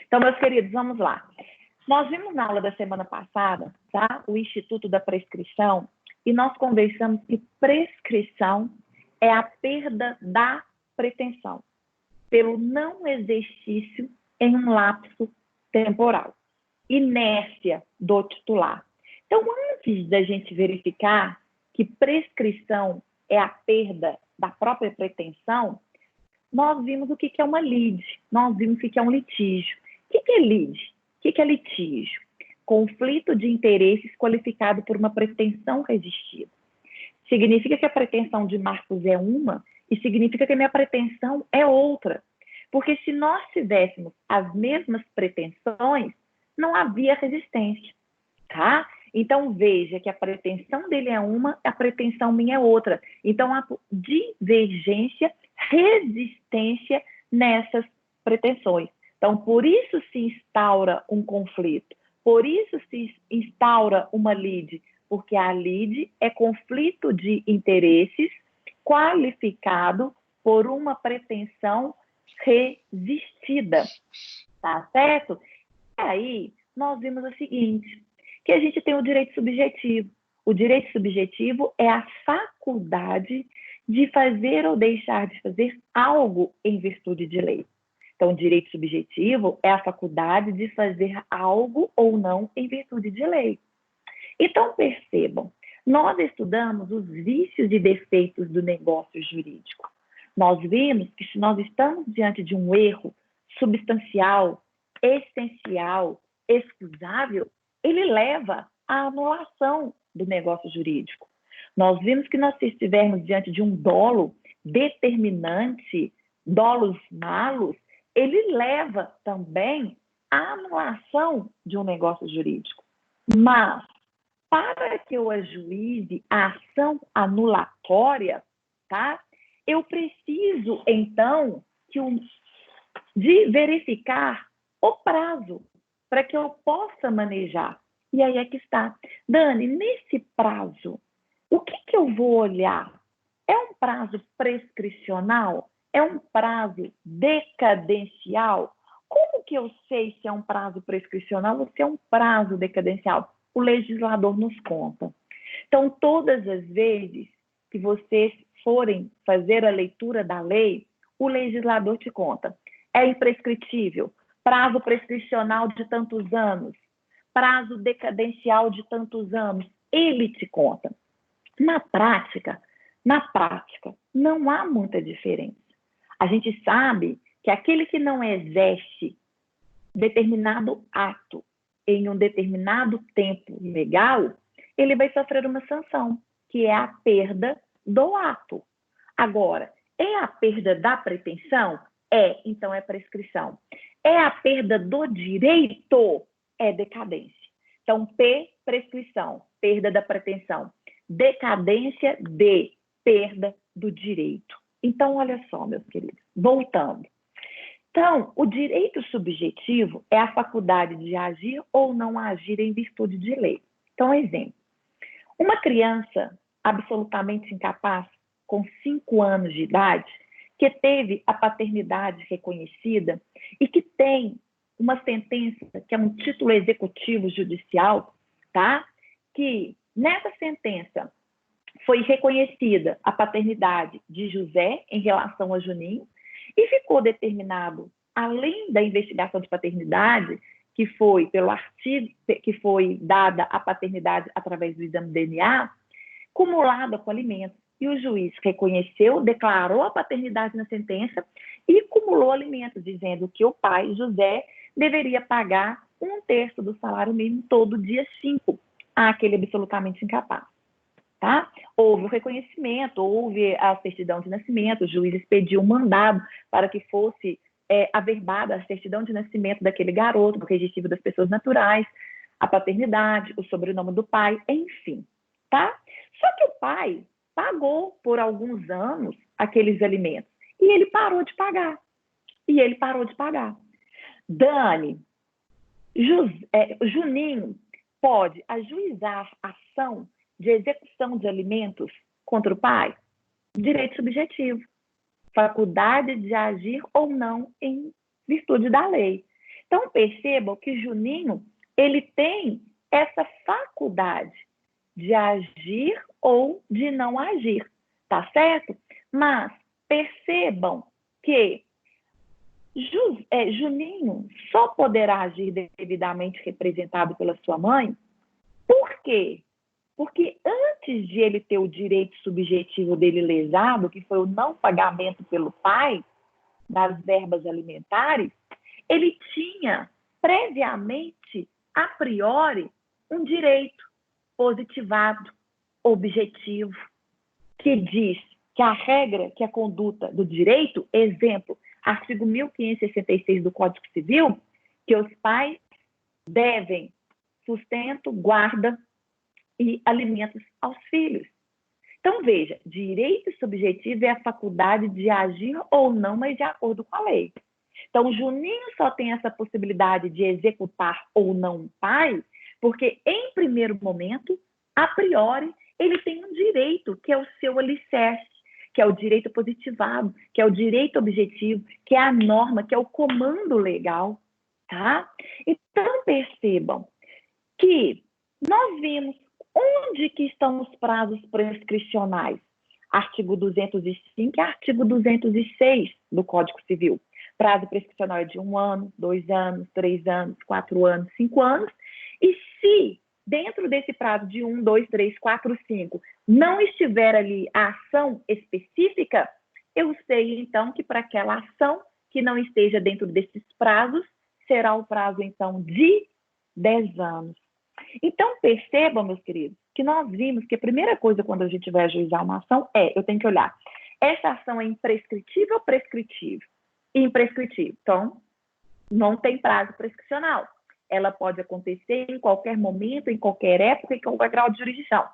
Então, meus queridos, vamos lá. Nós vimos na aula da semana passada, tá? O Instituto da Prescrição, e nós conversamos que prescrição é a perda da pretensão pelo não exercício em um lapso temporal. Inércia do titular. Então, antes da gente verificar que prescrição é a perda da própria pretensão, nós vimos o que é uma lide, nós vimos o que é um litígio. O que é lide? O que é litígio? Conflito de interesses qualificado por uma pretensão resistida. Significa que a pretensão de Marcos é uma e significa que a minha pretensão é outra. Porque se nós tivéssemos as mesmas pretensões, não havia resistência, tá? Então, veja que a pretensão dele é uma, a pretensão minha é outra. Então, há divergência, resistência nessas pretensões. Então, por isso se instaura um conflito, por isso se instaura uma lide, porque a lide é conflito de interesses qualificado por uma pretensão resistida, tá certo? E aí, nós vimos o seguinte, que a gente tem o direito subjetivo. O direito subjetivo é a faculdade de fazer ou deixar de fazer algo em virtude de lei. Então, o direito subjetivo é a faculdade de fazer algo ou não em virtude de lei. Então, percebam, nós estudamos os vícios e defeitos do negócio jurídico. Nós vimos que se nós estamos diante de um erro substancial, essencial, excusável, ele leva à anulação do negócio jurídico. Nós vimos que nós, se estivermos diante de um dolo determinante, dolos malos, ele leva também à anulação de um negócio jurídico. Mas, para que eu ajuize a ação anulatória, tá? Eu preciso, então, de verificar o prazo para que eu possa manejar. E aí é que está. Dani, nesse prazo, o que eu vou olhar? É um prazo prescricional? É um prazo decadencial? Como que eu sei se é um prazo prescricional ou se é um prazo decadencial? O legislador nos conta. Então, todas as vezes que vocês forem fazer a leitura da lei, o legislador te conta. É imprescritível, prazo prescricional de tantos anos, prazo decadencial de tantos anos, ele te conta. Na prática, não há muita diferença. A gente sabe que aquele que não exerce determinado ato em um determinado tempo legal, ele vai sofrer uma sanção, que é a perda do ato. Agora, é a perda da pretensão? É, então é prescrição. É a perda do direito? É decadência. Então, P, prescrição, perda da pretensão. Decadência de perda do direito. Então, olha só, meus queridos, voltando. Então, o direito subjetivo é a faculdade de agir ou não agir em virtude de lei. Então, exemplo. Uma criança absolutamente incapaz, com 5 anos de idade, que teve a paternidade reconhecida e que tem uma sentença, que é um título executivo judicial, tá? Que nessa sentença foi reconhecida a paternidade de José em relação a Juninho e ficou determinado, além da investigação de paternidade, que foi pelo artigo, que foi dada a paternidade através do exame DNA, cumulada com alimentos. E o juiz reconheceu, declarou a paternidade na sentença e cumulou alimentos, dizendo que o pai, José, deveria pagar 1/3 do salário mínimo todo dia 5 àquele absolutamente incapaz. Tá? Houve o reconhecimento, houve a certidão de nascimento, o juiz expediu um mandado para que fosse averbada a certidão de nascimento daquele garoto, no registro das pessoas naturais, a paternidade, o sobrenome do pai, enfim. Tá? Só que o pai pagou por alguns anos aqueles alimentos e ele parou de pagar. Dani, Juninho pode ajuizar ação de execução de alimentos contra o pai? Direito subjetivo. Faculdade de agir ou não em virtude da lei. Então, percebam que Juninho, ele tem essa faculdade de agir ou de não agir, tá certo? Mas percebam que Juninho só poderá agir devidamente representado pela sua mãe. Por quê? Porque antes de ele ter o direito subjetivo dele lesado, que foi o não pagamento pelo pai das verbas alimentares, ele tinha previamente, a priori, um direito positivado, objetivo, que diz que a regra, que a conduta do direito, exemplo, artigo 1566 do Código Civil, que os pais devem sustento, guarda e alimentos aos filhos. Então, veja, direito subjetivo é a faculdade de agir ou não, mas de acordo com a lei. Então, Juninho só tem essa possibilidade de executar ou não um pai, porque, em primeiro momento, a priori, ele tem um direito, que é o seu alicerce, que é o direito positivado, que é o direito objetivo, que é a norma, que é o comando legal, tá? Então, percebam que nós vimos onde que estão os prazos prescricionais. Artigo 205 e artigo 206 do Código Civil. Prazo prescricional é de 1 ano, 2 anos, 3 anos, 4 anos, 5 anos. E se dentro desse prazo de 1, 2, 3, 4, 5 não estiver ali a ação específica, eu sei então que para aquela ação que não esteja dentro desses prazos, será o prazo então de 10 anos. Então, percebam, meus queridos, que nós vimos que a primeira coisa quando a gente vai ajuizar uma ação eu tenho que olhar, essa ação é imprescritível ou prescritível? Imprescritível. Então, não tem prazo prescricional. Ela pode acontecer em qualquer momento, em qualquer época, em qualquer grau de jurisdição.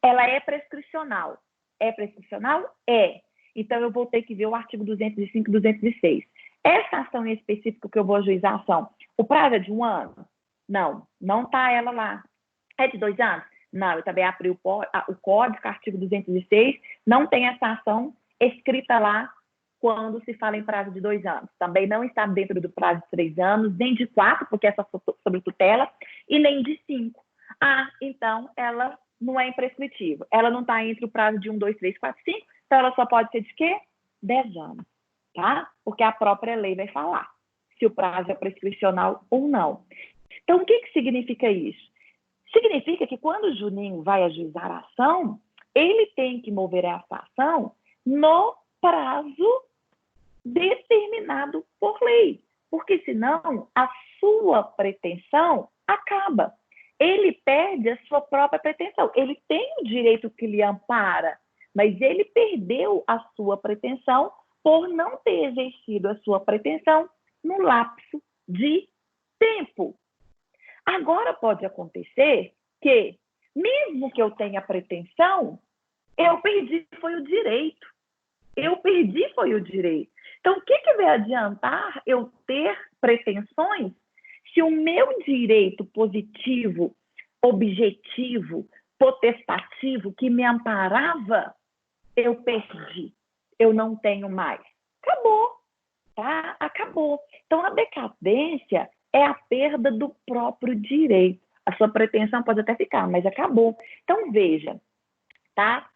Ela é prescricional. É prescricional? É. Então, eu vou ter que ver o artigo 205 e 206. Essa ação em específico que eu vou ajuizar a ação, o prazo é de 1 ano? Não, não está ela lá. É de 2 anos? Não, eu também abri o código, artigo 206, não tem essa ação escrita lá quando se fala em prazo de 2 anos. Também não está dentro do prazo de 3 anos, nem de 4, porque é só sobre tutela, e nem de 5. Então ela não é imprescritível. Ela não está entre o prazo de 1, 2, 3, 4, 5, então ela só pode ser de quê? 10 anos, tá? Porque a própria lei vai falar se o prazo é prescricional ou não. Então, o que significa isso? Significa que quando o Juninho vai ajuizar a ação, ele tem que mover essa ação no prazo determinado por lei, porque senão a sua pretensão acaba. Ele perde a sua própria pretensão. Ele tem o direito que lhe ampara, mas ele perdeu a sua pretensão por não ter exercido a sua pretensão no lapso de tempo. Agora pode acontecer que, mesmo que eu tenha pretensão, eu perdi foi o direito. Eu perdi foi o direito. Então, o que vai adiantar eu ter pretensões se o meu direito positivo, objetivo, potestativo, que me amparava, eu perdi? Eu não tenho mais. Acabou, tá? Acabou. Então, a decadência é a perda do próprio direito. A sua pretensão pode até ficar, mas acabou. Então, veja, tá?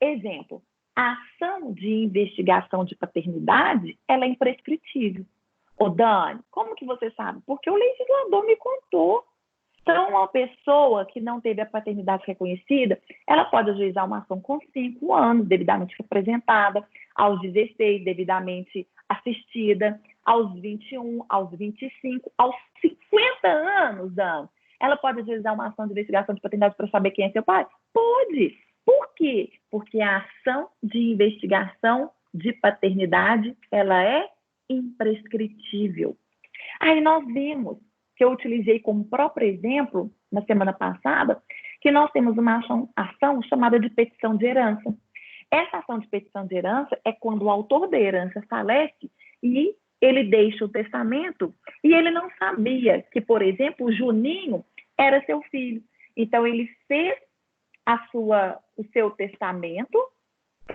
Exemplo, a ação de investigação de paternidade, ela é imprescritível. Ô, Dani, como que você sabe? Porque o legislador me contou. Então, uma pessoa que não teve a paternidade reconhecida, ela pode ajuizar uma ação com 5 anos, devidamente representada, aos 16, devidamente assistida, aos 21, aos 25, aos 50 anos, Dani. Ela pode ajuizar uma ação de investigação de paternidade para saber quem é seu pai? Pode. Por quê? Porque a ação de investigação de paternidade, ela é imprescritível. Aí nós vimos, que eu utilizei como próprio exemplo, na semana passada, que nós temos uma ação chamada de petição de herança. Essa ação de petição de herança é quando o autor da herança falece e ele deixa o testamento e ele não sabia que, por exemplo, o Juninho era seu filho. Então, ele fez o seu testamento,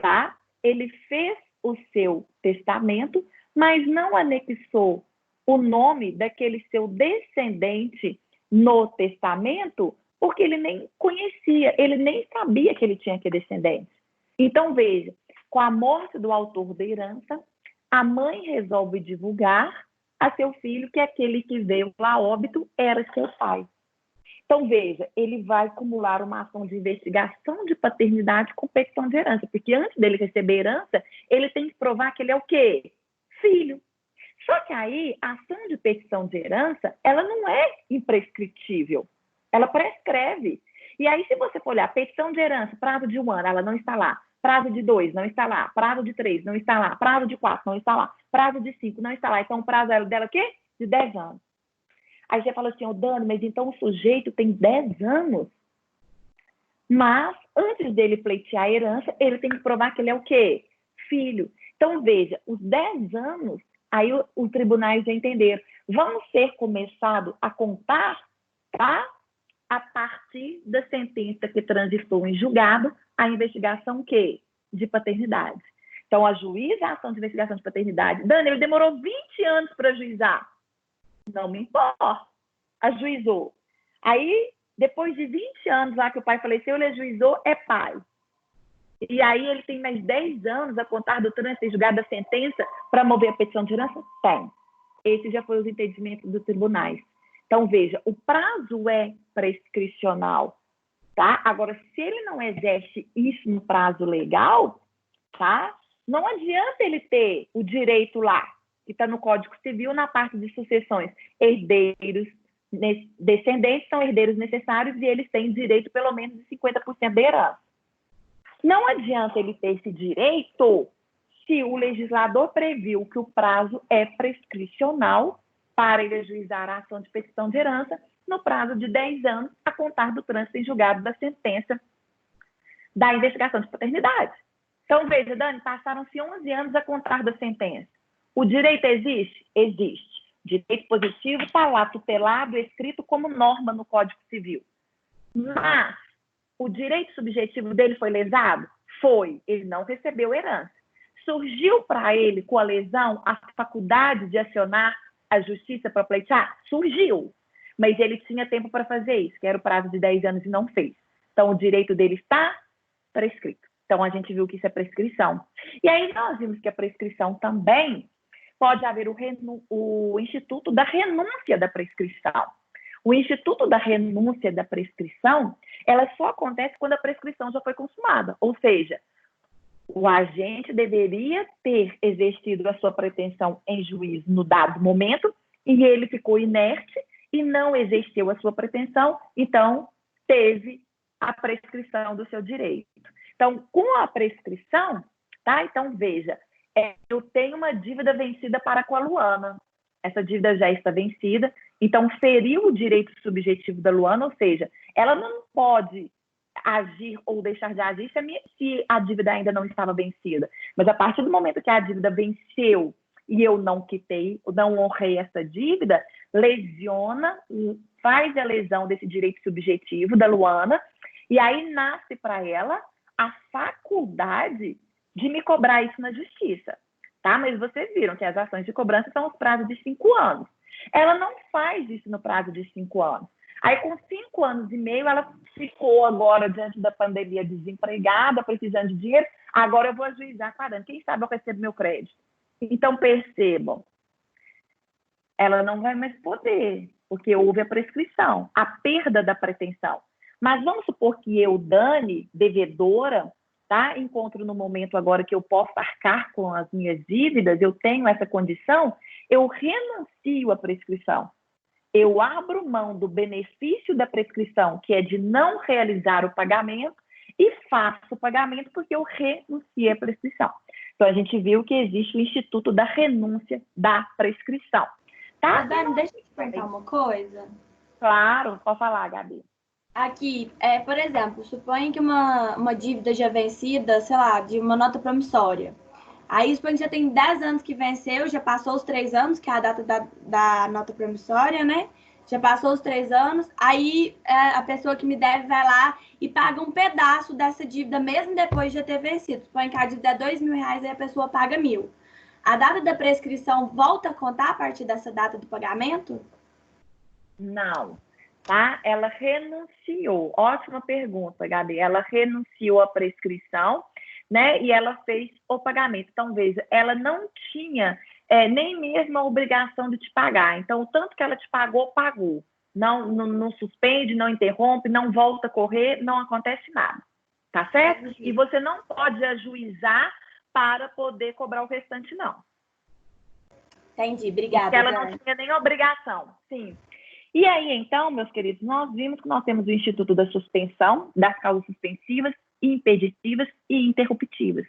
tá? Ele fez o seu testamento, mas não anexou o nome daquele seu descendente no testamento, porque ele nem conhecia, ele nem sabia que ele tinha que descendente. Então, veja, com a morte do autor da herança, a mãe resolve divulgar a seu filho que aquele que veio a óbito era seu pai. Então, veja, ele vai acumular uma ação de investigação de paternidade com petição de herança, porque antes dele receber herança, ele tem que provar que ele é o quê? Filho. Só que aí, a ação de petição de herança, ela não é imprescritível, ela prescreve. E aí, se você for olhar, petição de herança, prazo de 1 ano, ela não está lá. Prazo de 2, não está lá. Prazo de 3, não está lá. Prazo de 4, não está lá. Prazo de 5, não está lá. Então, o prazo dela é o quê? De 10 anos. Aí você fala assim, Dani, mas então o sujeito tem 10 anos? Mas, antes dele pleitear a herança, ele tem que provar que ele é o quê? Filho. Então, veja, os 10 anos, aí os tribunais já entenderam, vão ser começados a contar, tá? A partir da sentença que transitou em julgado, a investigação quê? De paternidade. Então, a juíza, a ação de investigação de paternidade. Dani, ele demorou 20 anos para juizar. Não me importa. Ajuizou. Aí, depois de 20 anos lá que o pai faleceu, ele ajuizou, é pai. E aí ele tem mais 10 anos a contar do trânsito e julgado da sentença para mover a petição de herança? Tem. Esse já foi os entendimentos dos tribunais. Então, veja, o prazo é prescricional, tá? Agora, se ele não exerce isso no prazo legal, tá? Não adianta ele ter o direito lá, que está no Código Civil, na parte de sucessões, herdeiros, descendentes são herdeiros necessários e eles têm direito pelo menos de 50% da herança. Não adianta ele ter esse direito se o legislador previu que o prazo é prescricional para ele ajuizar a ação de petição de herança no prazo de 10 anos a contar do trânsito em julgado da sentença da investigação de paternidade. Então, veja, Dani, passaram-se 11 anos a contar da sentença. O direito existe? Existe. Direito positivo está lá, tutelado, escrito como norma no Código Civil. Mas o direito subjetivo dele foi lesado? Foi. Ele não recebeu herança. Surgiu para ele, com a lesão, a faculdade de acionar a justiça para pleitear? Surgiu. Mas ele tinha tempo para fazer isso, que era o prazo de 10 anos e não fez. Então, o direito dele está prescrito. Então, a gente viu que isso é prescrição. E aí, nós vimos que a prescrição também pode haver o Instituto da Renúncia da Prescrição. O Instituto da Renúncia da Prescrição, ela só acontece quando a prescrição já foi consumada. Ou seja, o agente deveria ter exercido a sua pretensão em juízo no dado momento e ele ficou inerte e não exerceu a sua pretensão, então teve a prescrição do seu direito. Então, com a prescrição, tá? Então, veja, eu tenho uma dívida vencida para com a Luana. Essa dívida já está vencida, então feriu o direito subjetivo da Luana, ou seja, ela não pode agir ou deixar de agir se a dívida ainda não estava vencida. Mas a partir do momento que a dívida venceu e eu não quitei, não honrei essa dívida, lesiona, faz a lesão desse direito subjetivo da Luana, e aí nasce para ela a faculdade de me cobrar isso na justiça, tá? Mas vocês viram que as ações de cobrança são os prazos de 5 anos. Ela não faz isso no prazo de 5 anos. Aí, com 5 anos e meio, ela ficou agora, diante da pandemia, desempregada, precisando de dinheiro. Agora eu vou ajuizar parando. Quem sabe eu recebo meu crédito. Então, percebam, ela não vai mais poder, porque houve a prescrição, a perda da pretensão. Mas vamos supor que eu, Dani, devedora, tá? Encontro no momento agora que eu posso arcar com as minhas dívidas, eu tenho essa condição, eu renuncio à prescrição. Eu abro mão do benefício da prescrição, que é de não realizar o pagamento, e faço o pagamento porque eu renunciei à prescrição. Então, a gente viu que existe o Instituto da Renúncia da Prescrição. Tá? Dani, deixa eu te perguntar uma coisa. Claro, pode falar, Gabi. Aqui, por exemplo, suponha que uma dívida já vencida, sei lá, de uma nota promissória. Aí, suponha que já tem 10 anos que venceu, já passou os 3 anos, que é a data da nota promissória, né? Já passou os 3 anos, aí a pessoa que me deve vai lá e paga um pedaço dessa dívida, mesmo depois de já ter vencido. Suponha que a dívida é R$2.000, aí a pessoa paga 1.000. a data da prescrição volta a contar a partir dessa data do pagamento? Não, tá? Ela renunciou. Ótima pergunta, Gabi. Ela renunciou à prescrição, né? E ela fez o pagamento. Então, veja, ela não tinha nem mesmo a obrigação de te pagar. Então, o tanto que ela te pagou, pagou. Não suspende, não interrompe, não volta a correr, não acontece nada. Tá certo? E você não pode ajuizar para poder cobrar o restante, não. Entendi, obrigada. Porque ela não tinha nem obrigação, sim. E aí, então, meus queridos, nós vimos que nós temos o Instituto da Suspensão, das causas suspensivas, impeditivas e interruptivas.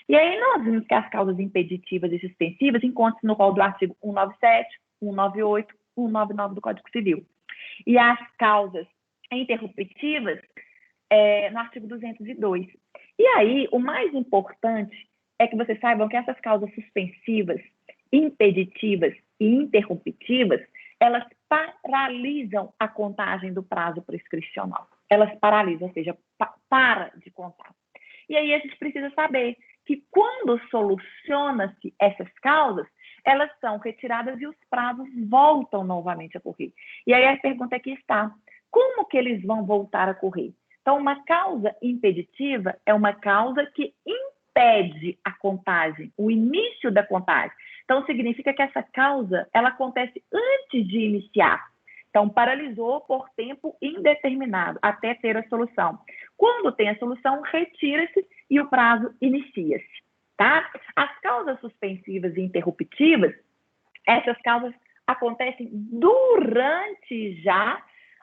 E aí nós vimos que as causas impeditivas e suspensivas encontram-se no rol do artigo 197, 198, 199 do Código Civil. E as causas interruptivas no artigo 202. E aí, o mais importante é que vocês saibam que essas causas suspensivas, impeditivas e interruptivas, elas paralisam a contagem do prazo prescricional. Elas paralisam, ou seja, para de contar. E aí a gente precisa saber que quando soluciona-se essas causas, elas são retiradas e os prazos voltam novamente a correr. E aí a pergunta aqui está, como que eles vão voltar a correr? Então, uma causa impeditiva é uma causa que impede a contagem, o início da contagem. Então, significa que essa causa, ela acontece antes de iniciar. Então, paralisou por tempo indeterminado, até ter a solução. Quando tem a solução, retira-se e o prazo inicia-se, tá? As causas suspensivas e interruptivas, essas causas acontecem durante já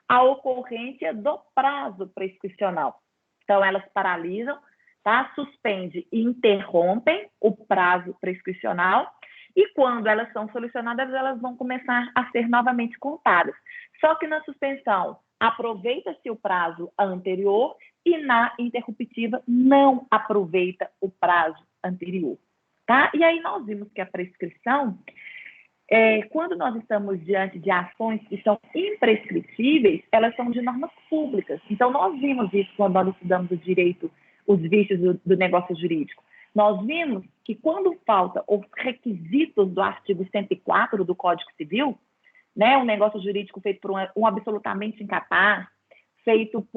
a ocorrência do prazo prescricional. Então, elas paralisam, tá? Suspende e interrompem o prazo prescricional e quando elas são solucionadas, elas vão começar a ser novamente contadas. Só que na suspensão, aproveita-se o prazo anterior e na interruptiva não aproveita o prazo anterior, tá? E aí nós vimos que a prescrição, quando nós estamos diante de ações que são imprescritíveis, elas são de normas públicas. Então, nós vimos isso quando nós estudamos o direito, os vícios do negócio jurídico. Nós vimos que quando falta os requisitos do artigo 104 do Código Civil, né, um negócio jurídico feito por um absolutamente incapaz, feito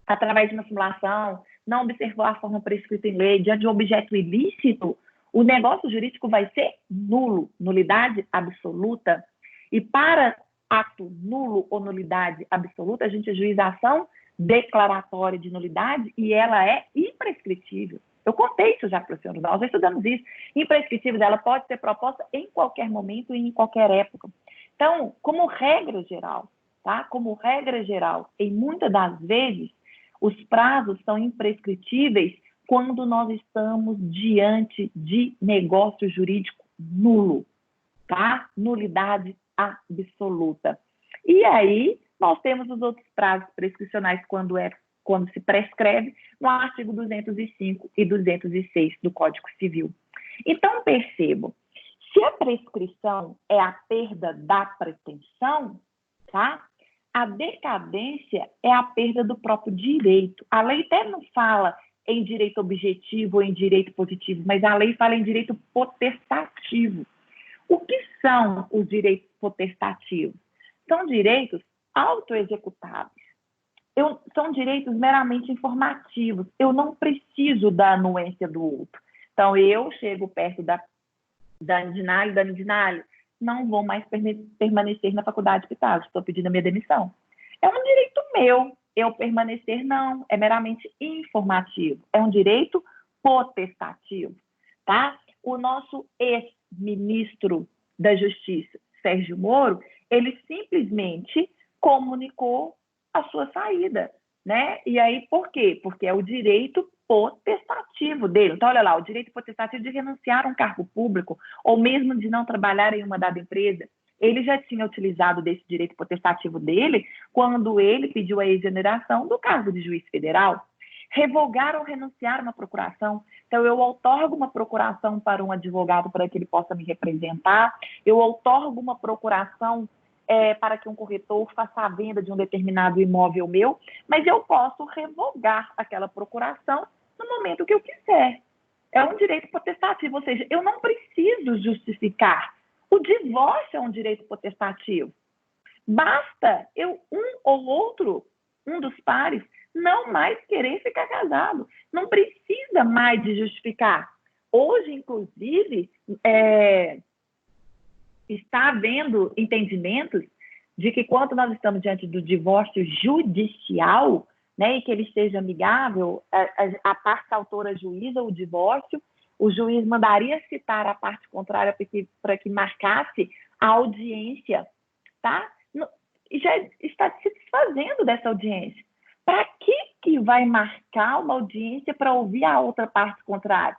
através de uma simulação, não observou a forma prescrita em lei, diante de um objeto ilícito, o negócio jurídico vai ser nulo, nulidade absoluta. E para ato nulo ou nulidade absoluta, a gente ajuiza a ação declaratória de nulidade e ela é imprescritível. Eu contei isso já para o senhor, nós já estudamos isso. Imprescritível, ela pode ser proposta em qualquer momento e em qualquer época. Então, como regra geral, tá? Como regra geral, em muitas das vezes, os prazos são imprescritíveis quando nós estamos diante de negócio jurídico nulo, tá? Nulidade absoluta. E aí, nós temos os outros prazos prescricionais quando se prescreve no artigo 205 e 206 do Código Civil. Então, percebam, se a prescrição é a perda da pretensão, tá? A decadência é a perda do próprio direito. A lei até não fala em direito objetivo ou em direito positivo, mas a lei fala em direito potestativo. O que são os direitos potestativos? São direitos autoexecutáveis. São direitos meramente informativos. Eu não preciso da anuência do outro. Então, eu chego perto da Nidinalho, não vou mais permanecer na faculdade de Pitágoras, estou pedindo a minha demissão. É um direito meu. Eu permanecer, não, é meramente informativo. É um direito potestativo, tá? O nosso ex-ministro da Justiça, Sérgio Moro, ele simplesmente comunicou a sua saída, né? E aí, por quê? Porque é o direito potestativo dele. Então, olha lá, o direito potestativo de renunciar a um cargo público ou mesmo de não trabalhar em uma dada empresa. Ele já tinha utilizado desse direito potestativo dele quando ele pediu a exoneração do cargo de juiz federal. Revogar ou renunciar uma procuração. Então, eu outorgo uma procuração para um advogado para que ele possa me representar, eu outorgo uma procuração para que um corretor faça a venda de um determinado imóvel meu, mas eu posso revogar aquela procuração no momento que eu quiser. É um direito potestativo, ou seja, eu não preciso justificar. O divórcio é um direito potestativo. Basta um ou outro, um dos pares, não mais querer ficar casado. Não precisa mais de justificar. Hoje, inclusive, está havendo entendimentos de que quando nós estamos diante do divórcio judicial, né, e que ele seja amigável, a parte autora juíza o divórcio, o juiz mandaria citar a parte contrária para que marcasse a audiência, tá? E já está se desfazendo dessa audiência. Para que vai marcar uma audiência para ouvir a outra parte contrária?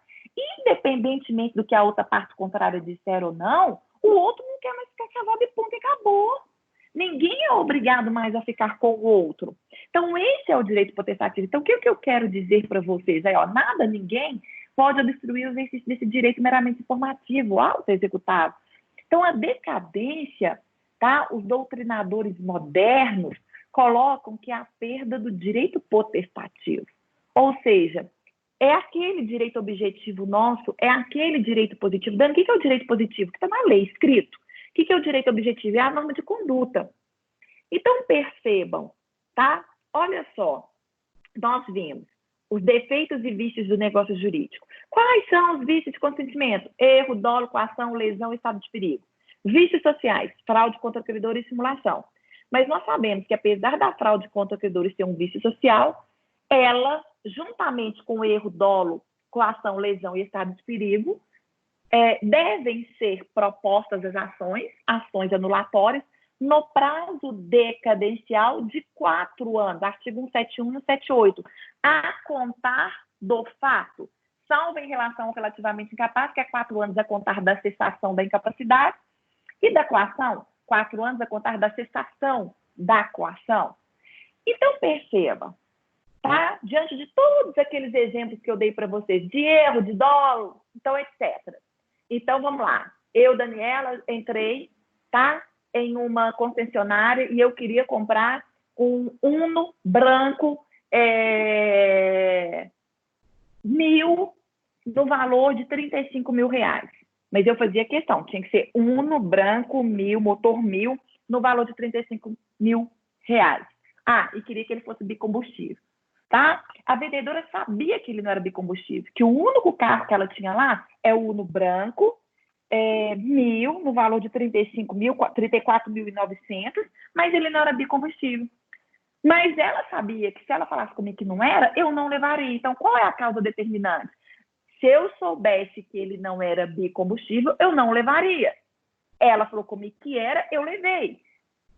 Independentemente do que a outra parte contrária disser ou não, o outro não quer mais ficar casado e ponto, e acabou. Ninguém é obrigado mais a ficar com o outro. Então, esse é o direito potestativo. Então, o que eu quero dizer para vocês? Aí, nada, ninguém pode obstruir o exercício desse direito meramente informativo, auto-executado. Então, a decadência, tá? Os doutrinadores modernos colocam que é a perda do direito potestativo. Ou seja, é aquele direito objetivo nosso, é aquele direito positivo. Dani, o que é o direito positivo? Que está na lei, escrito. O que é o direito objetivo? É a norma de conduta. Então, percebam, tá? Olha só, nós vimos os defeitos e vícios do negócio jurídico. Quais são os vícios de consentimento? Erro, dolo, coação, lesão, estado de perigo. Vícios sociais, fraude contra credores e simulação. Mas nós sabemos que, apesar da fraude contra credores ser um vício social, ela, juntamente com o erro, dolo, coação, lesão e estado de perigo, devem ser propostas as ações anulatórias, no prazo decadencial de 4 anos, artigo 171 e 178, a contar do fato, salvo em relação ao relativamente incapaz, que é 4 anos a contar da cessação da incapacidade, e da coação, 4 anos a contar da cessação da coação. Então, perceba, tá? Diante de todos aqueles exemplos que eu dei para vocês, de erro, de dolo, então, etc. Então, vamos lá. Eu, Daniela, entrei, tá? Em uma concessionária e eu queria comprar um Uno branco 1000 no valor de 35 mil reais. Mas eu fazia questão, tinha que ser Uno branco 1000, motor 1000, no valor de 35 mil reais. Ah, e queria que ele fosse bicombustível, tá? A vendedora sabia que ele não era bicombustível, que o único carro que ela tinha lá é o Uno branco, 1000, no valor de 34.900, mas ele não era bicombustível. Mas ela sabia que se ela falasse comigo que não era, eu não levaria. Então, qual é a causa determinante? Se eu soubesse que ele não era bicombustível, eu não levaria. Ela falou comigo que era, eu levei.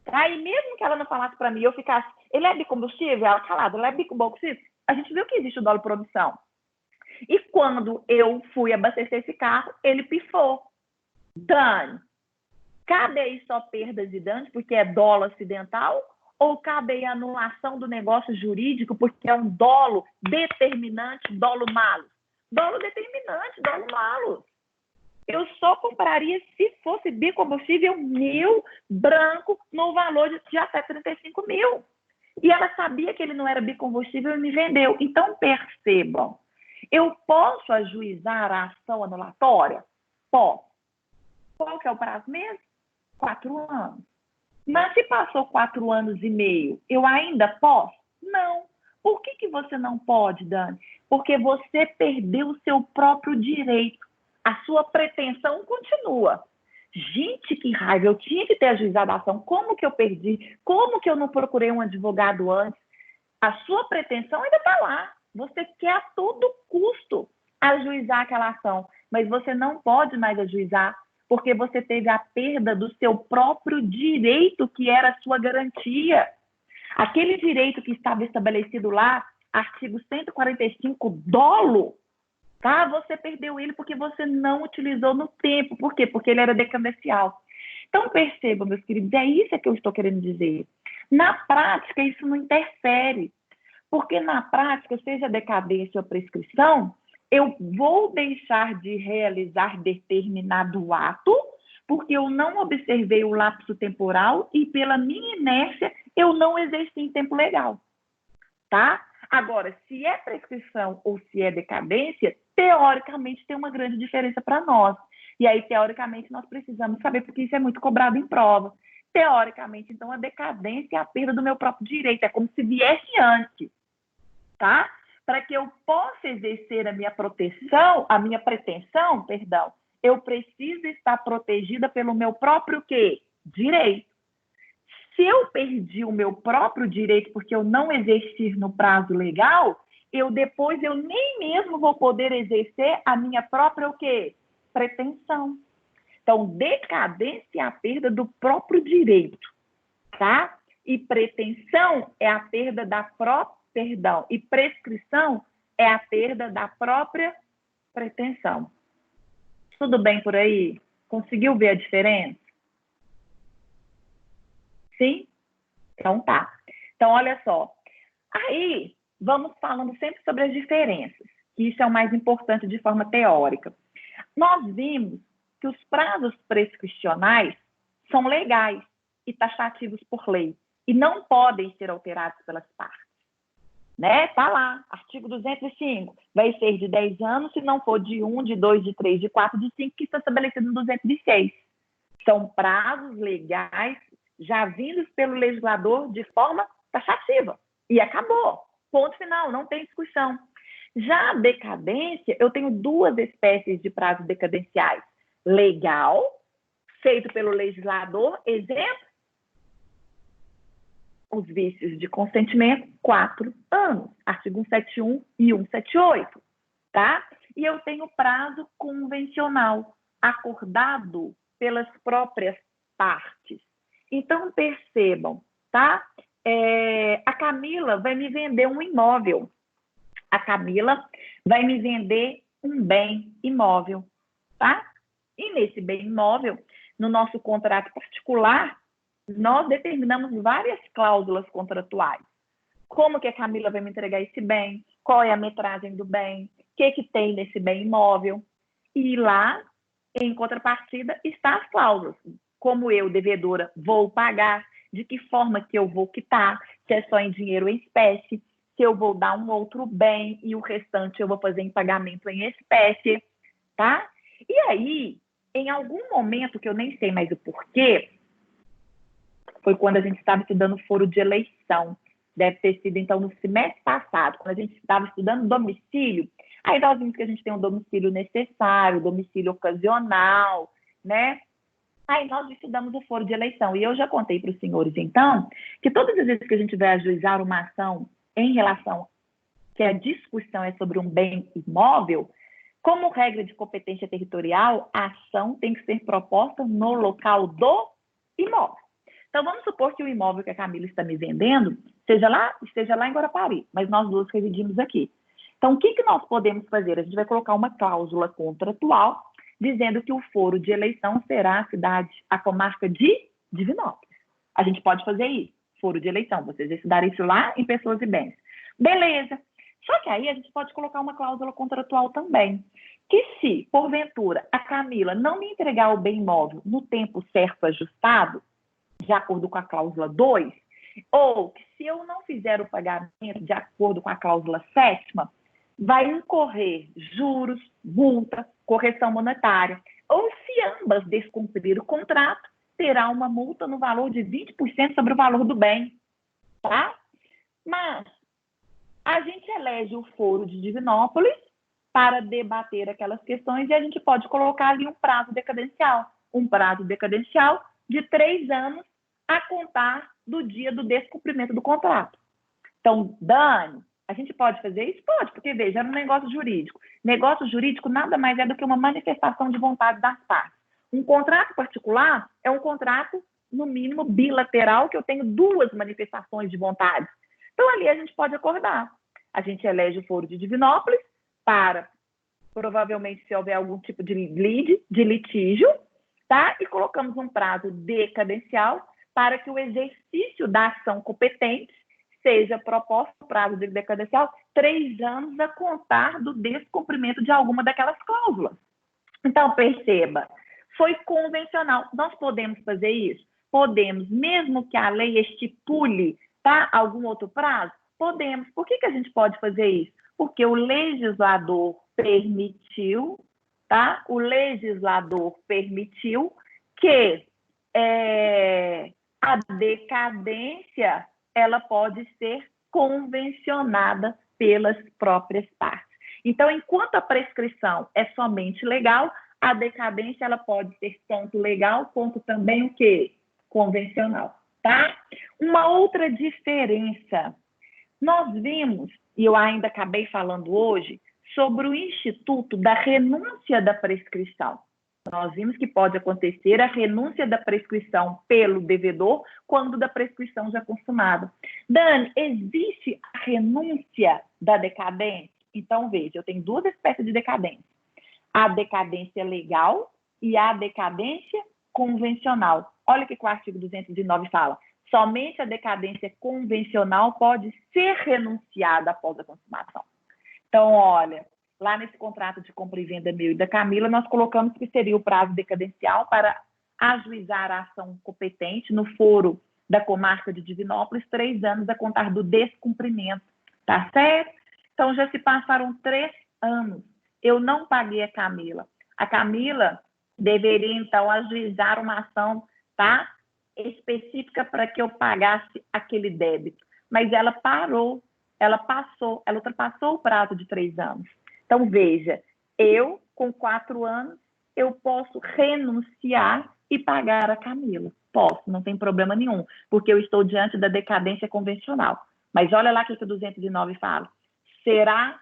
Aí, mesmo que ela não falasse para mim, eu ficasse, ele é bicombustível? Ela calada, ele é bicombustível? A gente viu que existe o dolo por omissão. E quando eu fui abastecer esse carro, ele pifou. Dani, cabe aí só perdas e danos, porque é dolo acidental? Ou cabe aí anulação do negócio jurídico, porque é um dolo determinante, dolo malo? Dolo determinante, dolo malo. Eu só compraria se fosse bicombustível 1000, branco, no valor de até 35 mil. E ela sabia que ele não era bicombustível e me vendeu. Então, percebam, eu posso ajuizar a ação anulatória? Posso. Qual que é o prazo mesmo? 4 anos. Mas se passou 4 anos e meio, eu ainda posso? Não. Por que você não pode, Dani? Porque você perdeu o seu próprio direito. A sua pretensão continua. Gente, que raiva, eu tinha que ter ajuizado a ação. Como que eu perdi? Como que eu não procurei um advogado antes? A sua pretensão ainda está lá. Você quer a todo custo ajuizar aquela ação, mas você não pode mais ajuizar porque você teve a perda do seu próprio direito, que era a sua garantia. Aquele direito que estava estabelecido lá, artigo 145, dolo, tá? Você perdeu ele porque você não utilizou no tempo. Por quê? Porque ele era decadencial. Então, percebam, meus queridos, é isso que eu estou querendo dizer. Na prática, isso não interfere. Porque na prática, seja decadência ou prescrição, eu vou deixar de realizar determinado ato porque eu não observei o lapso temporal e, pela minha inércia, eu não exerci em tempo legal. Tá? Agora, se é prescrição ou se é decadência, teoricamente tem uma grande diferença para nós. E aí, teoricamente, nós precisamos saber, porque isso é muito cobrado em prova. Teoricamente, então, a decadência é a perda do meu próprio direito, é como se viesse antes, tá? Para que eu possa exercer a minha proteção, a minha pretensão, perdão, eu preciso estar protegida pelo meu próprio quê? Direito. Se eu perdi o meu próprio direito porque eu não exerci no prazo legal, depois eu nem mesmo vou poder exercer a minha própria o quê? Pretensão. Então, decadência é a perda do próprio direito, tá? E pretensão é a perda da própria, perdão, e prescrição é a perda da própria pretensão. Tudo bem por aí? Conseguiu ver a diferença? Sim? Então tá. Então, olha só. Aí, vamos falando sempre sobre as diferenças, que isso é o mais importante de forma teórica. Nós vimos que os prazos prescricionais são legais e taxativos por lei e não podem ser alterados pelas partes. Né? Tá lá, artigo 205, vai ser de 10 anos se não for de 1, de 2, de 3, de 4, de 5, que está estabelecido no 206. São prazos legais já vindos pelo legislador de forma taxativa. E acabou. Ponto final, não tem discussão. Já a decadência, eu tenho duas espécies de prazos decadenciais. Legal, feito pelo legislador, exemplo, os vícios de consentimento, 4 anos, artigo 171 e 178, tá? E eu tenho prazo convencional, acordado pelas próprias partes. Então, percebam, tá? A Camila vai me vender um imóvel. A Camila vai me vender um bem imóvel, tá? E nesse bem imóvel, no nosso contrato particular, nós determinamos várias cláusulas contratuais. Como que a Camila vai me entregar esse bem? Qual é a metragem do bem? O que tem nesse bem imóvel? E lá, em contrapartida, está as cláusulas. Como eu, devedora, vou pagar, de que forma que eu vou quitar, se é só em dinheiro ou em espécie, se eu vou dar um outro bem e o restante eu vou fazer em pagamento em espécie, tá? E aí, em algum momento, que eu nem sei mais o porquê, foi quando a gente estava estudando foro de eleição. Deve ter sido, então, no semestre passado, quando a gente estava estudando domicílio. Aí nós vimos que a gente tem um domicílio necessário, domicílio ocasional, né? Aí nós estudamos o foro de eleição. E eu já contei para os senhores, então, que todas as vezes que a gente vai ajuizar uma ação em relação que a discussão é sobre um bem imóvel, como regra de competência territorial, a ação tem que ser proposta no local do imóvel. Então, vamos supor que o imóvel que a Camila está me vendendo esteja lá em Guarapari, mas nós duas residimos aqui. Então, o que nós podemos fazer? A gente vai colocar uma cláusula contratual dizendo que o foro de eleição será a comarca de Divinópolis. A gente pode fazer isso, foro de eleição, vocês exercitarem isso lá em pessoas e bens. Beleza. Só que aí a gente pode colocar uma cláusula contratual também, que se, porventura, a Camila não me entregar o bem imóvel no tempo certo ajustado, de acordo com a cláusula 2, ou que se eu não fizer o pagamento de acordo com a cláusula 7ª, vai incorrer juros, multa, correção monetária. Ou se ambas descumprir o contrato, terá uma multa no valor de 20% sobre o valor do bem, tá? Mas a gente elege o foro de Divinópolis para debater aquelas questões e a gente pode colocar ali um prazo decadencial de 3 anos a contar do dia do descumprimento do contrato. Então, Dani, a gente pode fazer isso? Pode, porque, veja, é um negócio jurídico. Negócio jurídico nada mais é do que uma manifestação de vontade das partes. Um contrato particular é um contrato, no mínimo, bilateral, que eu tenho 2 manifestações de vontade. Então, ali a gente pode acordar. A gente elege o foro de Divinópolis para, provavelmente, se houver algum tipo de litígio, tá? E colocamos um prazo decadencial para que o exercício da ação competente seja proposto no prazo de decadencial 3 anos a contar do descumprimento de alguma daquelas cláusulas. Então, perceba, foi convencional. Nós podemos fazer isso? Podemos, mesmo que a lei estipule, tá, algum outro prazo? Podemos. Por que a gente pode fazer isso? Porque o legislador permitiu, tá? O legislador permitiu que a decadência ela pode ser convencionada pelas próprias partes. Então, enquanto a prescrição é somente legal, a decadência ela pode ser tanto legal quanto também o quê? Convencional, tá? Uma outra diferença. Nós vimos, e eu ainda acabei falando hoje, sobre o instituto da renúncia da prescrição. Nós vimos que pode acontecer a renúncia da prescrição pelo devedor quando da prescrição já consumada. Dani, existe a renúncia da decadência? Então, veja, eu tenho duas espécies de decadência. A decadência legal e a decadência convencional. Olha o que o artigo 209 fala. Somente a decadência convencional pode ser renunciada após a consumação. Então, olha, lá nesse contrato de compra e venda meu e da Camila, nós colocamos que seria o prazo decadencial para ajuizar a ação competente no foro da comarca de Divinópolis, 3 anos a contar do descumprimento, tá certo? Então, já se passaram 3 anos. Eu não paguei a Camila. A Camila deveria, então, ajuizar uma ação, tá? Específica para que eu pagasse aquele débito. Mas ela parou, ela ultrapassou o prazo de 3 anos. Então, veja, eu, com 4 anos, eu posso renunciar e pagar a Camila. Posso, não tem problema nenhum, porque eu estou diante da decadência convencional. Mas olha lá o que o 209 fala. Será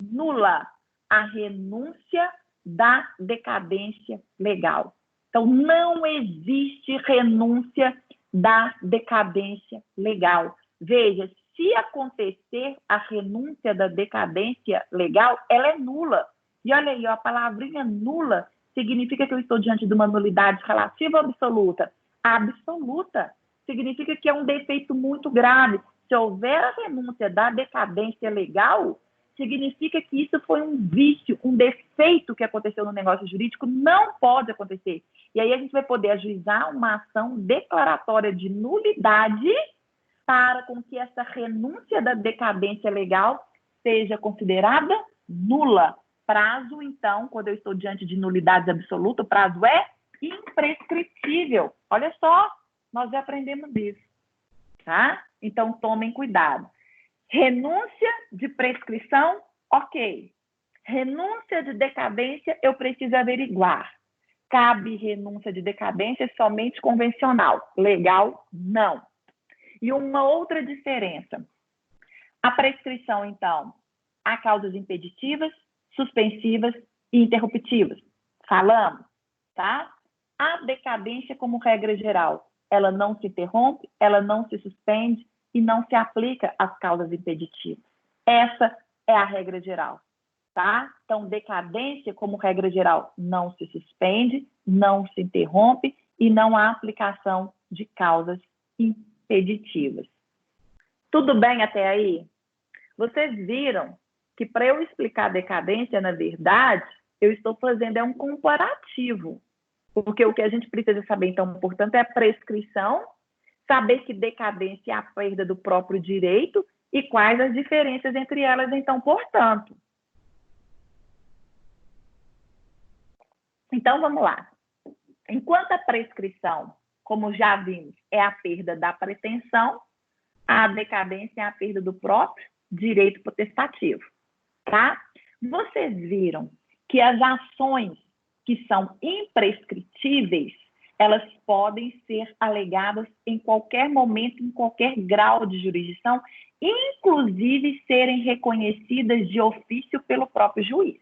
nula a renúncia da decadência legal. Então, não existe renúncia da decadência legal. Veja, se acontecer a renúncia da decadência legal, ela é nula. E olha aí, a palavrinha nula significa que eu estou diante de uma nulidade relativa ou absoluta? Absoluta. Significa que é um defeito muito grave. Se houver a renúncia da decadência legal, significa que isso foi um vício, um defeito que aconteceu no negócio jurídico, não pode acontecer. E aí a gente vai poder ajuizar uma ação declaratória de nulidade para com que essa renúncia da decadência legal seja considerada nula. Prazo, então, quando eu estou diante de nulidade absoluta, o prazo é imprescritível. Olha só, nós já aprendemos isso, tá? Então, tomem cuidado. Renúncia de prescrição, ok. Renúncia de decadência, eu preciso averiguar. Cabe renúncia de decadência somente convencional. Legal, não. E uma outra diferença. A prescrição, então, há causas impeditivas, suspensivas e interruptivas. Falamos, tá? A decadência, como regra geral, ela não se interrompe, ela não se suspende e não se aplica às causas impeditivas. Essa é a regra geral, tá? Então, decadência, como regra geral, não se suspende, não se interrompe e não há aplicação de causas impeditivas. Tudo bem até aí? Vocês viram que para eu explicar a decadência, na verdade, eu estou fazendo um comparativo. Porque o que a gente precisa saber, então, portanto, é a prescrição, saber que decadência é a perda do próprio direito e quais as diferenças entre elas, então, portanto. Então, vamos lá. Enquanto a prescrição, como já vimos, é a perda da pretensão, a decadência é a perda do próprio direito potestativo, tá? Vocês viram que as ações que são imprescritíveis, elas podem ser alegadas em qualquer momento, em qualquer grau de jurisdição, inclusive serem reconhecidas de ofício pelo próprio juiz.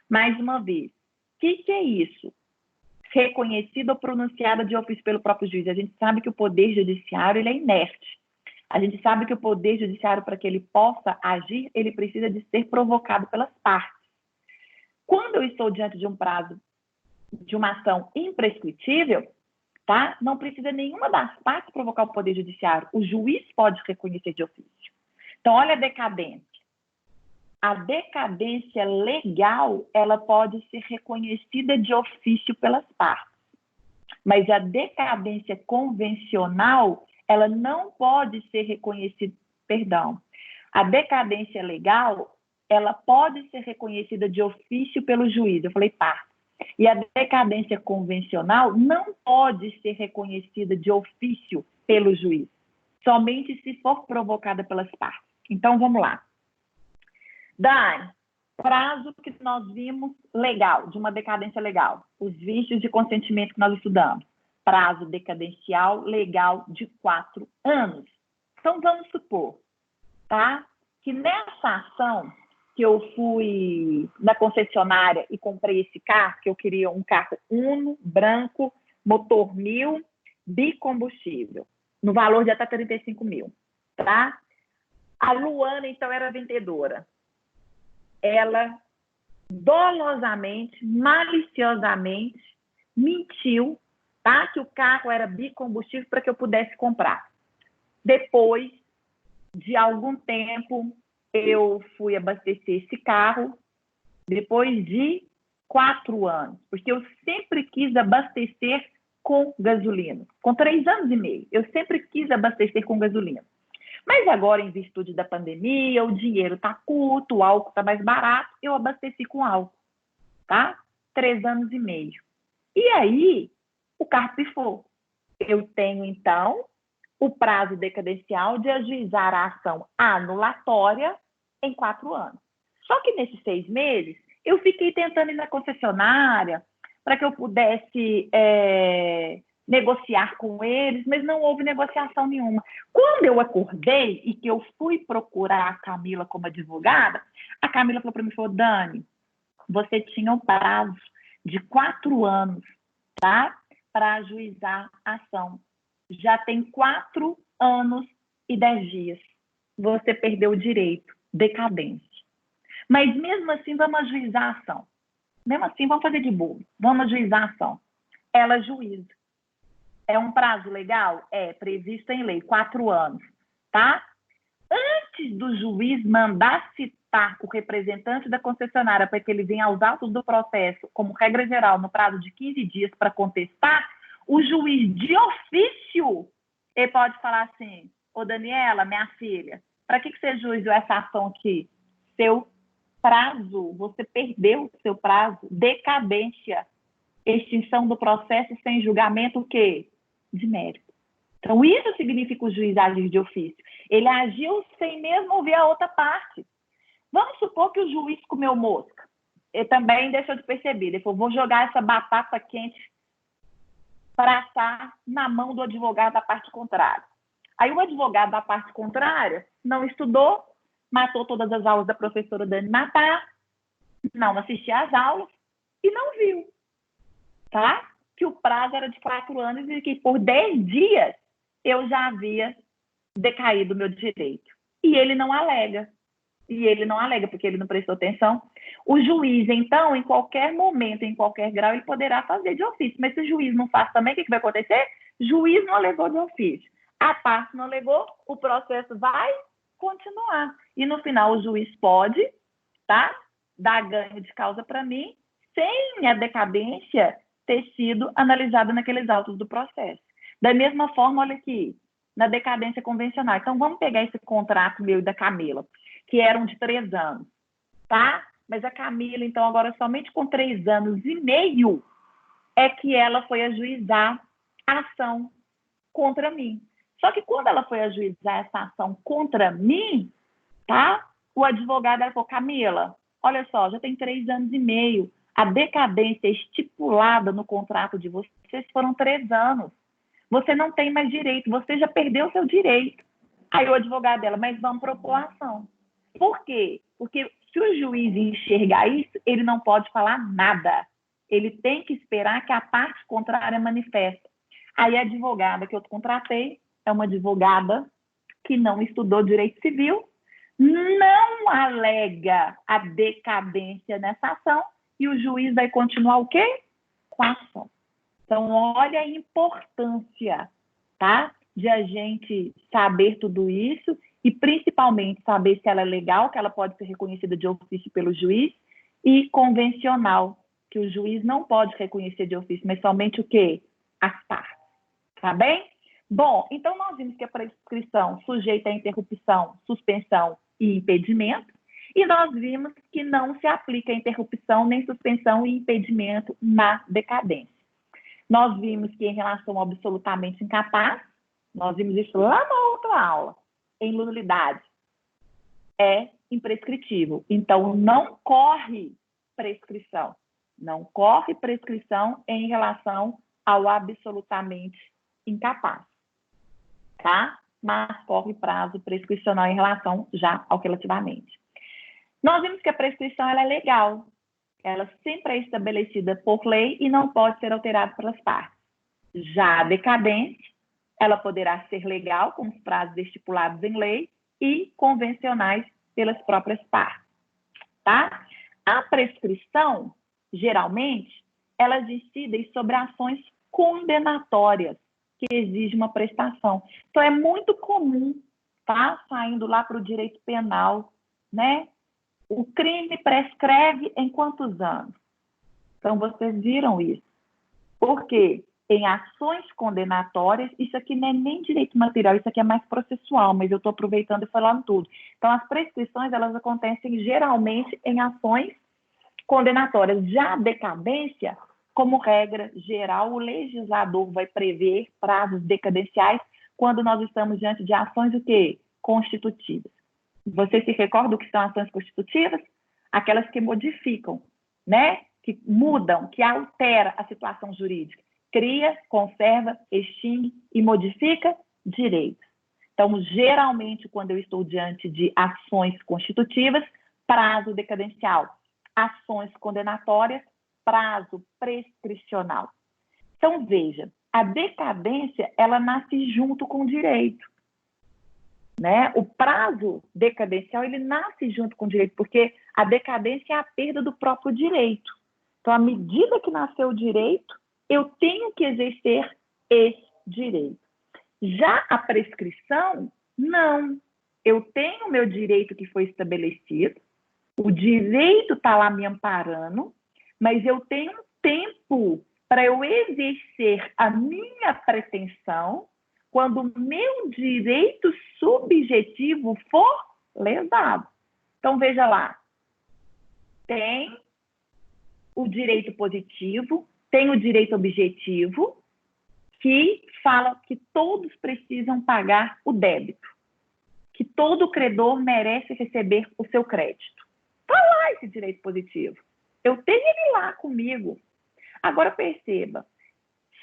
Mais uma vez, o que é isso? Reconhecida ou pronunciada de ofício pelo próprio juiz. A gente sabe que o poder judiciário ele é inerte. A gente sabe que o poder judiciário, para que ele possa agir, ele precisa de ser provocado pelas partes. Quando eu estou diante de um prazo de uma ação imprescritível, tá? Não precisa nenhuma das partes provocar o poder judiciário. O juiz pode reconhecer de ofício. Então, olha a decadência. A decadência legal, ela pode ser reconhecida de ofício pelas partes. Mas a decadência convencional, ela não pode ser reconhecida, a decadência legal, ela pode ser reconhecida de ofício pelo juiz. Eu falei parte. E a decadência convencional não pode ser reconhecida de ofício pelo juiz, somente se for provocada pelas partes. Então, vamos lá. Dani, prazo que nós vimos legal, de uma decadência legal. Os vícios de consentimento que nós estudamos. Prazo decadencial legal de 4 anos. Então, vamos supor, tá? Que nessa ação que eu fui na concessionária e comprei esse carro, que eu queria um carro Uno, branco, motor 1000, bicombustível, no valor de até 35 mil, tá? A Luana, então, era vendedora. Ela dolosamente, maliciosamente, mentiu, tá? Que o carro era bicombustível para que eu pudesse comprar. Depois de algum tempo, eu fui abastecer esse carro, depois de 4 anos, porque eu sempre quis abastecer com gasolina. Com 3 anos e meio, eu sempre quis abastecer com gasolina. Mas agora, em virtude da pandemia, o dinheiro está curto, o álcool está mais barato, eu abasteci com álcool, tá? 3 anos e meio. E aí, o carro pifou. Eu tenho, então, o prazo decadencial de ajuizar a ação anulatória em 4 anos. Só que nesses 6 meses, eu fiquei tentando ir na concessionária para que eu pudesse negociar com eles, mas não houve negociação nenhuma. Quando eu acordei e que eu fui procurar a Camila como advogada, a Camila falou para mim, falou, Dani, você tinha um prazo de 4 anos, tá? Para ajuizar a ação. Já tem 4 anos e 10 dias. Você perdeu o direito, decadência. Mas mesmo assim, vamos ajuizar a ação. Mesmo assim, vamos fazer de bobo. Vamos ajuizar a ação. Ela ajuiza. É um prazo legal? É, previsto em lei, 4 anos, tá? Antes do juiz mandar citar o representante da concessionária para que ele venha aos autos do processo, como regra geral, no prazo de 15 dias para contestar, o juiz de ofício, ele pode falar assim, ô Daniela, minha filha, para que você ajuizou essa ação aqui? Seu prazo, você perdeu o seu prazo, decadência, extinção do processo sem julgamento, o quê? De mérito. Então, isso significa o juiz agir de ofício. Ele agiu sem mesmo ouvir a outra parte. Vamos supor que o juiz comeu mosca. Ele também deixou de perceber. Ele falou, vou jogar essa batata quente para assar na mão do advogado da parte contrária. Aí o advogado da parte contrária não estudou, matou todas as aulas da professora Dani Matar, não assistiu às aulas e não viu, tá? Que o prazo era de 4 anos e que por 10 dias eu já havia decaído o meu direito. E ele não alega. E ele não alega, porque ele não prestou atenção. O juiz, então, em qualquer momento, em qualquer grau, ele poderá fazer de ofício. Mas se o juiz não faz também, o que vai acontecer? Juiz não alegou de ofício. A parte não alegou, o processo vai continuar. E no final o juiz pode, tá, dar ganho de causa para mim, sem a decadência ter sido analisada naqueles autos do processo. Da mesma forma, olha aqui, na decadência convencional. Então, vamos pegar esse contrato meu e da Camila, que eram de 3 anos, tá? Mas a Camila, então, agora somente com 3 anos e meio é que ela foi ajuizar a ação contra mim. Só que quando ela foi ajuizar essa ação contra mim, tá? O advogado falou, Camila, olha só, já tem 3 anos e meio. A decadência estipulada no contrato de vocês foram 3 anos. Você não tem mais direito, você já perdeu o seu direito. Aí o advogado dela, mas vamos propor a ação. Por quê? Porque se o juiz enxergar isso, ele não pode falar nada. Ele tem que esperar que a parte contrária manifeste. Aí a advogada que eu contratei é uma advogada que não estudou direito civil, não alega a decadência nessa ação e o juiz vai continuar o quê? Com a ação. Então, olha a importância, tá? De a gente saber tudo isso e, principalmente, saber se ela é legal, que ela pode ser reconhecida de ofício pelo juiz, e convencional, que o juiz não pode reconhecer de ofício, mas somente o quê? As partes. Tá bem? Bom, então nós vimos que a prescrição sujeita a interrupção, suspensão e impedimento. E nós vimos que não se aplica interrupção, nem suspensão e impedimento na decadência. Nós vimos que em relação ao absolutamente incapaz, nós vimos isso lá na outra aula, em nulidade, é imprescritível. Então, não corre prescrição. Não corre prescrição em relação ao absolutamente incapaz, tá? Mas corre prazo prescricional em relação já ao relativamente. Nós vimos que a prescrição ela é legal. Ela sempre é estabelecida por lei e não pode ser alterada pelas partes. Já a decadência, ela poderá ser legal, com os prazos estipulados em lei, e convencionais pelas próprias partes, tá? A prescrição, geralmente, elas incidem sobre ações condenatórias que exigem uma prestação. Então, é muito comum, tá? Saindo lá para o direito penal, né? O crime prescreve em quantos anos? Então, vocês viram isso. Por quê? Em ações condenatórias, isso aqui não é nem direito material, isso aqui é mais processual, mas eu estou aproveitando e falando tudo. Então, as prescrições, elas acontecem geralmente em ações condenatórias. Já a decadência, como regra geral, o legislador vai prever prazos decadenciais quando nós estamos diante de ações o quê? Constitutivas. Você se recorda do que são ações constitutivas? Aquelas que modificam, né? Que mudam, que alteram a situação jurídica. Cria, conserva, extingue e modifica direitos. Então, geralmente, quando eu estou diante de ações constitutivas, prazo decadencial. Ações condenatórias, prazo prescricional. Então, veja, a decadência, ela nasce junto com o direito. Né? O prazo decadencial, ele nasce junto com o direito, porque a decadência é a perda do próprio direito. Então, à medida que nasceu o direito, eu tenho que exercer esse direito. Já a prescrição, não. Eu tenho o meu direito que foi estabelecido, o direito está lá me amparando, mas eu tenho um tempo para eu exercer a minha pretensão quando o meu direito subjetivo for lesado. Então, veja lá, tem o direito positivo, tem o direito objetivo, que fala que todos precisam pagar o débito, que todo credor merece receber o seu crédito. Está lá esse direito positivo. Eu tenho ele lá comigo. Agora, perceba,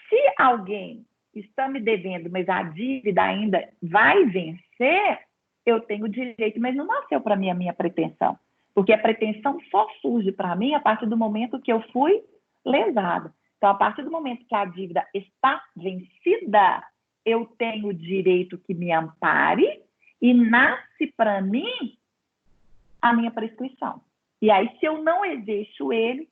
se alguém está me devendo, mas a dívida ainda vai vencer, eu tenho direito, mas não nasceu para mim a minha pretensão. Porque a pretensão só surge para mim a partir do momento que eu fui lesada. Então, a partir do momento que a dívida está vencida, eu tenho o direito que me ampare e nasce para mim a minha prescrição. E aí, se eu não exerço ele,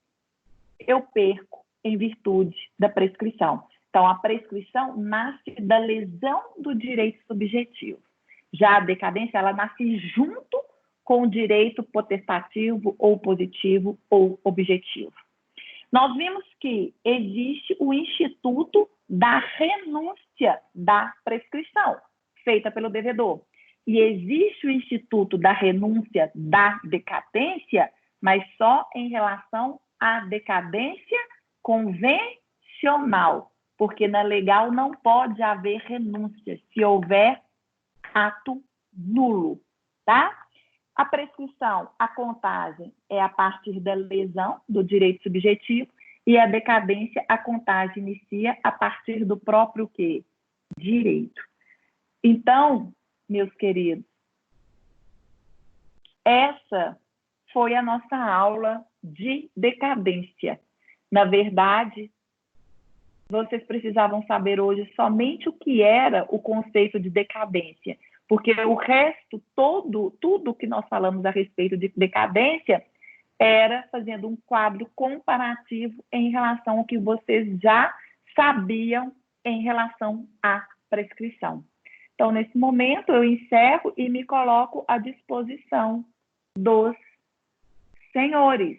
eu perco em virtude da prescrição. Então, a prescrição nasce da lesão do direito subjetivo. Já a decadência, ela nasce junto com o direito potestativo ou positivo ou objetivo. Nós vimos que existe o instituto da renúncia da prescrição, feita pelo devedor. E existe o instituto da renúncia da decadência, mas só em relação à decadência convencional, porque na legal não pode haver renúncia se houver ato nulo, tá? A prescrição, a contagem é a partir da lesão do direito subjetivo e a decadência, a contagem inicia a partir do próprio quê? Direito. Então, meus queridos, essa foi a nossa aula de decadência. Na verdade, vocês precisavam saber hoje somente o que era o conceito de decadência, porque o resto, tudo que nós falamos a respeito de decadência, era fazendo um quadro comparativo em relação ao que vocês já sabiam em relação à prescrição. Então, nesse momento, eu encerro e me coloco à disposição dos senhores.